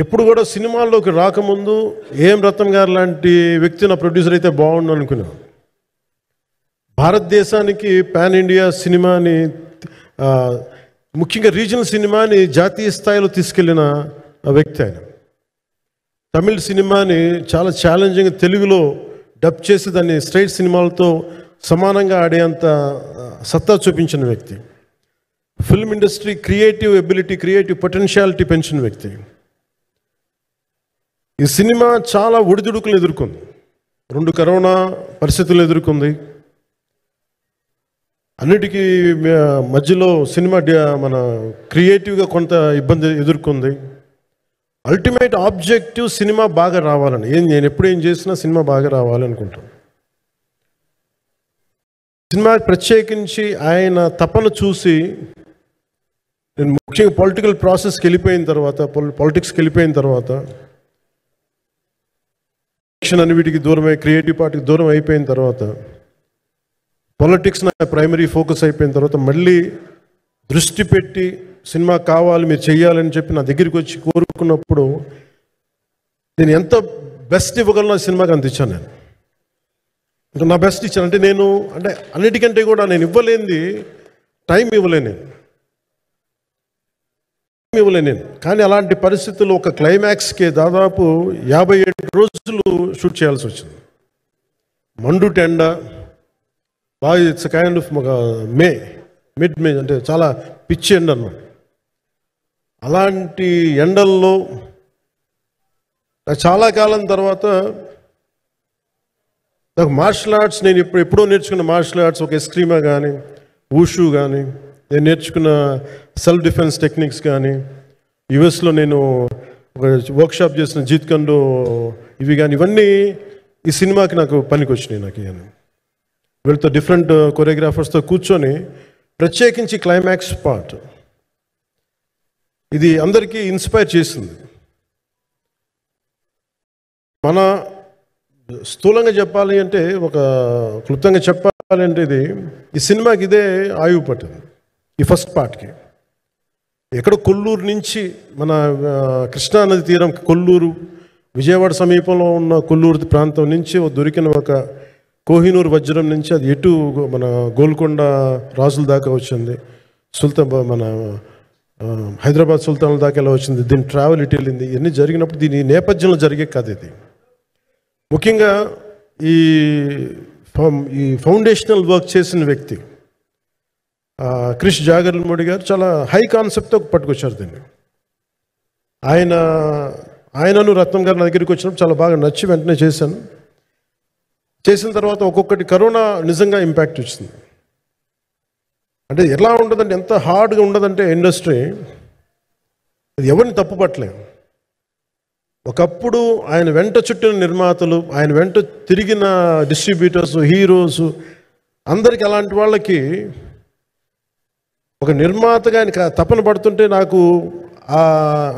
ఎప్పుడు కూడా సినిమాల్లోకి రాకముందు ఏం రత్నం గారు లాంటి వ్యక్తి నా ప్రొడ్యూసర్ అయితే బాగుండు అనుకున్నాను. భారతదేశానికి పాన్ ఇండియా సినిమాని, ముఖ్యంగా రీజనల్ సినిమాని జాతీయ స్థాయిలో తీసుకెళ్లిన వ్యక్తి ఆయన. తమిళ సినిమాని చాలా ఛాలెంజింగ్ తెలుగులో డబ్ చేసి దాన్ని స్ట్రైట్ సినిమాలతో సమానంగా ఆడేంత సత్తా చూపించిన వ్యక్తి. Film industry creative ability, creative potentiality పెంచిన వ్యక్తి. ఈ సినిమా చాలా ఒడిదుడుకులు ఎదుర్కొంది. 2 కరోనా పరిస్థితులు ఎదుర్కొంది. అన్నిటికీ మధ్యలో సినిమా మన క్రియేటివ్గా కొంత ఇబ్బంది ఎదుర్కొంది. అల్టిమేట్ ఆబ్జెక్టివ్ సినిమా బాగా రావాలని, నేను ఎప్పుడు ఏం చేసినా సినిమా బాగా రావాలనుకుంటాను. సినిమా ప్రత్యేకించి ఆయన తపన చూసి నేను ముఖ్యంగా పొలిటికల్ ప్రాసెస్కి వెళ్ళిపోయిన తర్వాత, పాలిటిక్స్కి వెళ్ళిపోయిన తర్వాత, అన్ని వీటికి దూరమై క్రియేటివ్ పార్టీకి దూరం అయిపోయిన తర్వాత, పాలిటిక్స్ నా ప్రైమరీ ఫోకస్ అయిపోయిన తర్వాత మళ్ళీ దృష్టి పెట్టి సినిమా కావాలి, మీరు చెయ్యాలని చెప్పి నా దగ్గరికి వచ్చి కోరుకున్నప్పుడు నేను ఎంత బెస్ట్ ఇవ్వగలను సినిమాకి అంత ఇచ్చాను. నేను ఇంకా నా బెస్ట్ ఇచ్చాను. అంటే అన్నిటికంటే కూడా నేను ఇవ్వలేనిది టైం ఇవ్వలేను నేను. కానీ అలాంటి పరిస్థితుల్లో ఒక క్లైమాక్స్కి దాదాపు 57 రోజులు షూట్ చేయాల్సి వచ్చింది. మండు టెండ బాగా, ఇట్స్ కైండ్ ఆఫ్ మిడ్ మే, అంటే చాలా పిచ్చి ఎండ అన్నమాట. అలాంటి ఎండల్లో చాలా కాలం తర్వాత నాకు మార్షల్ ఆర్ట్స్, నేను ఎప్పుడో నేర్చుకున్న మార్షల్ ఆర్ట్స్, ఒక ఎస్క్రీమా కానీ, ఊషు కానీ, నేను నేర్చుకున్న సెల్ఫ్ డిఫెన్స్ టెక్నిక్స్ కానీ, యుఎస్లో నేను ఒక వర్క్షాప్ చేసిన జీత్ కండో ఇవి కానీ, ఇవన్నీ ఈ సినిమాకి నాకు పనికి వచ్చినాయి. నాకు వీళ్ళతో డిఫరెంట్ కొరియోగ్రాఫర్స్తో కూర్చొని ప్రత్యేకించి క్లైమాక్స్ పార్ట్ ఇది అందరికీ ఇన్స్పైర్ చేసింది. మన స్థూలంగా చెప్పాలి అంటే, ఒక క్లుప్తంగా చెప్పాలి అంటే, ఈ సినిమాకి ఇదే ఆయువు పట్టింది. ఈ ఫస్ట్ పార్ట్కి ఎక్కడో కొల్లూరు నుంచి, మన కృష్ణానది తీరం కొల్లూరు, విజయవాడ సమీపంలో ఉన్న కొల్లూరు ప్రాంతం నుంచి దొరికిన ఒక కోహినూరు వజ్రం నుంచి అది ఎటు మన గోల్కొండ రాజుల దాకా వచ్చింది, మన హైదరాబాద్ సుల్తాన్ల దాకా ఎలా వచ్చింది, దీని ట్రావెల్ ఇటు వెళ్ళింది. ఇవన్నీ జరిగినప్పుడు దీని నేపథ్యంలో జరిగే కథ ఇది. ముఖ్యంగా ఈ ఫౌండేషనల్ వర్క్ చేసిన వ్యక్తి క్రిష్ జాగర్లమూడి గారు చాలా హై కాన్సెప్ట్తో పట్టుకొచ్చారు దీన్ని. ఆయనను రత్నం గారు నా దగ్గరికి వచ్చినప్పుడు చాలా బాగా నచ్చి వెంటనే చేశాను. చేసిన తర్వాత ఒక్కొక్కటి కరోనా నిజంగా ఇంపాక్ట్ వచ్చింది. అంటే ఎలా ఉండదంటే, ఎంత హార్డ్గా ఉండదంటే ఇండస్ట్రీ, అది ఎవరిని తప్పు పట్టలేము. ఒకప్పుడు ఆయన వెంట చుట్టిన నిర్మాతలు, ఆయన వెంట తిరిగిన డిస్ట్రిబ్యూటర్స్, హీరోస్, అందరికి అలాంటి వాళ్ళకి ఒక నిర్మాతగా ఆయన తపన పడుతుంటే నాకు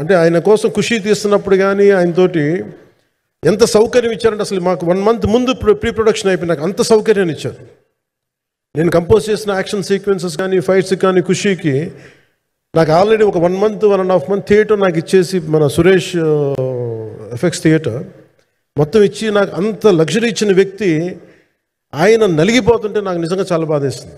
అంటే ఆయన కోసం ఖుషి తీస్తున్నప్పుడు కానీ ఆయనతోటి ఎంత సౌకర్యం ఇచ్చారంటే, అసలు మాకు 1 month ముందు ప్రీ ప్రొడక్షన్ అయిపోయి నాకు అంత సౌకర్యాన్ని ఇచ్చారు. నేను కంపోజ్ చేసిన యాక్షన్ సీక్వెన్సెస్ కానీ, ఫైట్స్ కానీ, ఖుషీకి నాకు ఆల్రెడీ ఒక 1 month 1.5 month థియేటర్ నాకు ఇచ్చేసి, మన సురేష్ ఎఫెక్ట్స్ థియేటర్ మొత్తం ఇచ్చి నాకు అంత లగ్జరీ ఇచ్చిన వ్యక్తి ఆయన నలిగిపోతుంటే నాకు నిజంగా చాలా బాధేస్తుంది.